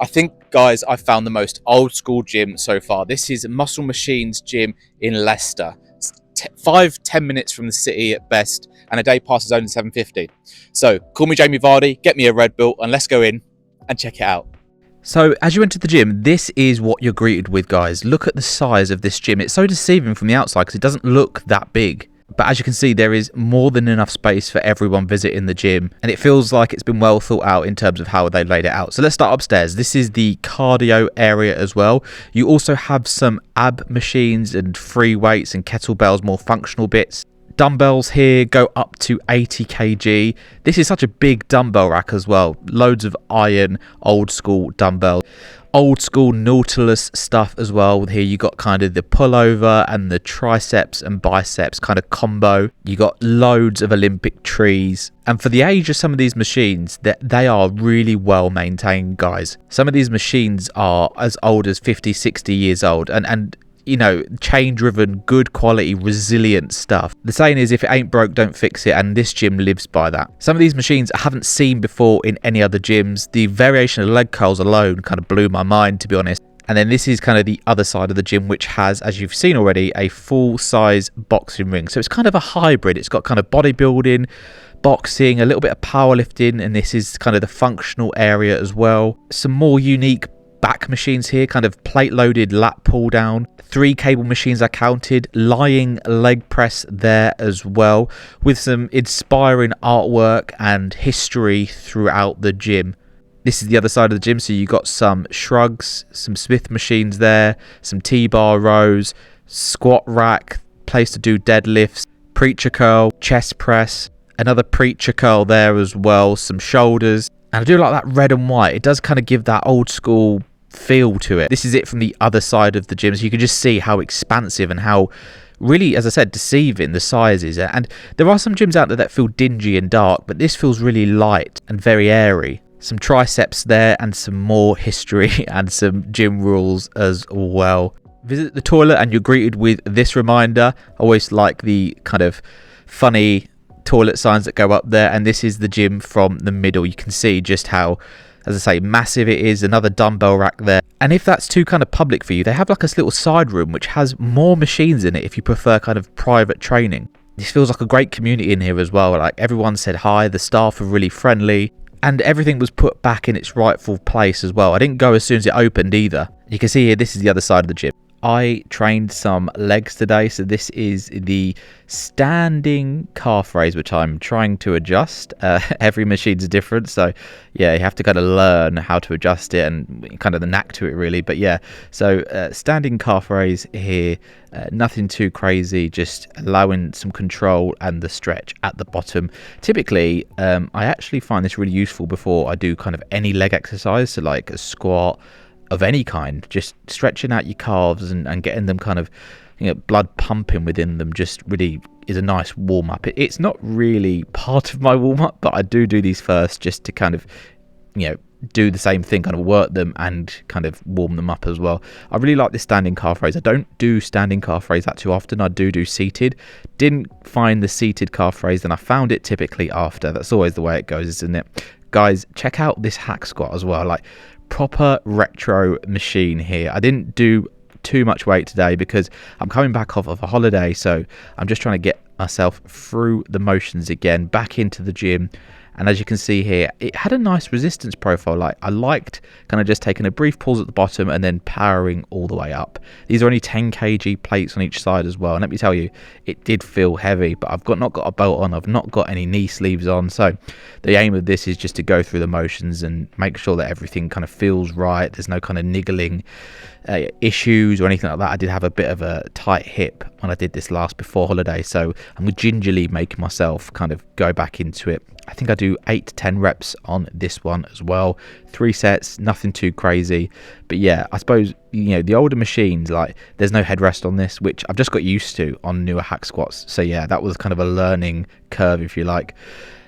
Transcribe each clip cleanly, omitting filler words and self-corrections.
I think, guys, I found the most old school gym so far. This is Muscle Machines Gym in Leicester. It's 5-10 minutes from the city at best, and a day pass is only £7.50. So call me Jamie Vardy, get me a Red Bull, and let's go in and check it out. So as you enter the gym, this is what you're greeted with, guys. Look at the size of this gym. It's so deceiving from the outside because it doesn't look that big. But as you can see, there is more than enough space for everyone visiting the gym, and it feels like it's been well thought out in terms of how they laid it out. So let's start upstairs. This is the cardio area as well. You also have some ab machines and free weights and kettlebells, more functional bits. Dumbbells here go up to 80 kg. This is such a big dumbbell rack as well. Loads of iron, old school dumbbells. Old school Nautilus stuff as well. Here you got kind of the pullover and the triceps and biceps kind of combo. You got loads of Olympic trees. And for the age of some of these machines, they are really well maintained, guys. Some of these machines are as old as 50, 60 years old. And you know, chain driven, good quality, resilient stuff. The saying is, if it ain't broke, don't fix it, and this gym lives by that. Some of these machines I haven't seen before in any other gyms. The variation of leg curls alone kind of blew my mind, to be honest. And then this is kind of the other side of the gym, which has, as you've seen already, a full-size boxing ring. So it's kind of a hybrid. It's got kind of bodybuilding, boxing, a little bit of powerlifting, and this is kind of the functional area as well. Some more unique back machines here, kind of plate loaded lat pull down. 3 cable machines I counted, lying leg press there as well, with some inspiring artwork and history throughout the gym. This is the other side of the gym, so you got some shrugs, some Smith machines there, some T-bar rows, squat rack, place to do deadlifts, preacher curl, chest press, another preacher curl there as well, some shoulders. And I do like that red and white. It does kind of give that old school feel to it. This is it from the other side of the gym, so you can just see how expansive and how really, as I said, deceiving the size is. And there are some gyms out there that feel dingy and dark, but this feels really light and very airy. Some triceps there and some more history and some gym rules as well. Visit the toilet and you're greeted with this reminder. I always like the kind of funny toilet signs that go up there, and this is the gym from the middle. You can see just how, as I say, massive it is. Another dumbbell rack there. And if that's too kind of public for you, they have like a little side room which has more machines in it if you prefer kind of private training. This feels like a great community in here as well. Like, everyone said hi, the staff are really friendly, and everything was put back in its rightful place as well. I didn't go as soon as it opened either. You can see here, this is the other side of the gym. I trained some legs today, so this is the standing calf raise, which I'm trying to adjust. Every machine's different, so yeah, you have to kind of learn how to adjust it and kind of the knack to it, really. But yeah, so standing calf raise here, nothing too crazy, just allowing some control and the stretch at the bottom. Typically, I actually find this really useful before I do kind of any leg exercise, so like a squat of any kind, just stretching out your calves and getting them kind of, you know, blood pumping within them just really is a nice warm-up. It's not really part of my warm-up, but I do these first just to kind of, you know, do the same thing, kind of work them and kind of warm them up as well. I really like this standing calf raise. I don't do standing calf raise that too often. I do seated. Didn't find the seated calf raise, and I found it typically after. That's always the way it goes, isn't it? Guys, check out this hack squat as well. Like, proper retro machine here. I didn't do too much weight today because I'm coming back off of a holiday, so I'm just trying to get myself through the motions again, back into the gym. And as you can see here, it had a nice resistance profile. Like, I liked kind of just taking a brief pause at the bottom and then powering all the way up. These are only 10 kg plates on each side as well. And let me tell you, it did feel heavy, but I've not got a belt on. I've not got any knee sleeves on. So the aim of this is just to go through the motions and make sure that everything kind of feels right. There's no kind of niggling issues or anything like that. I did have a bit of a tight hip when I did this last before holiday, so I'm gingerly making myself kind of go back into it. I think I do 8 to 10 reps on this one as well. 3 sets, nothing too crazy. But yeah, I suppose, you know, the older machines, like, there's no headrest on this, which I've just got used to on newer hack squats. So yeah, that was kind of a learning curve, if you like.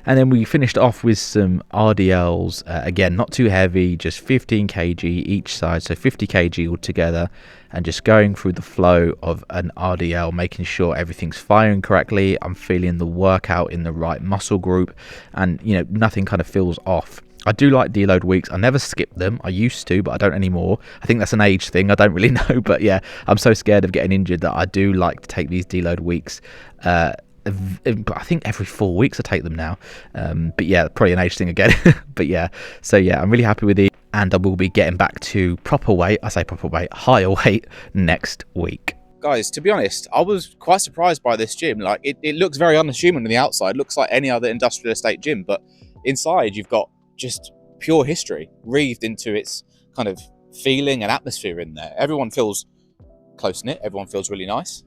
And then we finished off with some RDLs, again, not too heavy, just 15 kg each side, so 50 kg altogether, and just going through the flow of an RDL, making sure everything's firing correctly, I'm feeling the workout in the right muscle group, and, you know, nothing kind of feels off. I do like deload weeks. I never skip them. I used to, but I don't anymore. I think that's an age thing. I don't really know, but yeah, I'm so scared of getting injured that I do like to take these deload weeks. But I think every 4 weeks I take them now. But yeah, probably an age thing again. But yeah, so yeah, I'm really happy with these, and I will be getting back to proper weight. I say proper weight, higher weight next week. Guys, to be honest, I was quite surprised by this gym. Like, it looks very unassuming on the outside. It looks like any other industrial estate gym, but inside you've got just pure history wreathed into its kind of feeling and atmosphere in there. Everyone feels close-knit. Everyone feels really nice.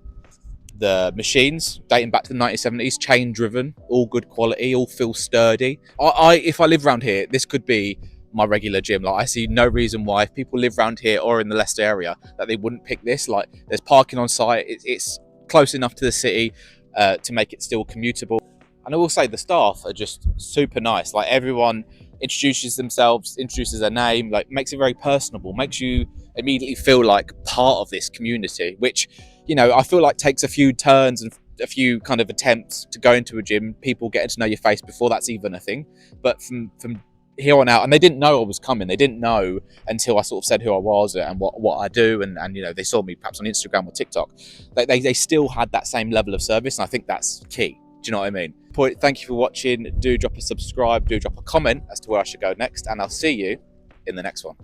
The machines, dating back to the 1970s, chain driven, all good quality, all feel sturdy. If I live around here, this could be my regular gym. Like, I see no reason why, if people live around here or in the Leicester area, that they wouldn't pick this. Like, there's parking on site. It's close enough to the city to make it still commutable. And I will say the staff are just super nice. Like, everyone introduces themselves, introduces their name, like makes it very personable, makes you immediately feel like part of this community, which, you know, I feel like takes a few turns and a few kind of attempts to go into a gym, people getting to know your face before that's even a thing. But from here on out, and they didn't know I was coming, they didn't know until I sort of said who I was and what I do, and you know, they saw me perhaps on Instagram or TikTok. They still had that same level of service, and I think that's key. Do you know what I mean? Thank you for watching. Do drop a subscribe, do drop a comment as to where I should go next, and I'll see you in the next one.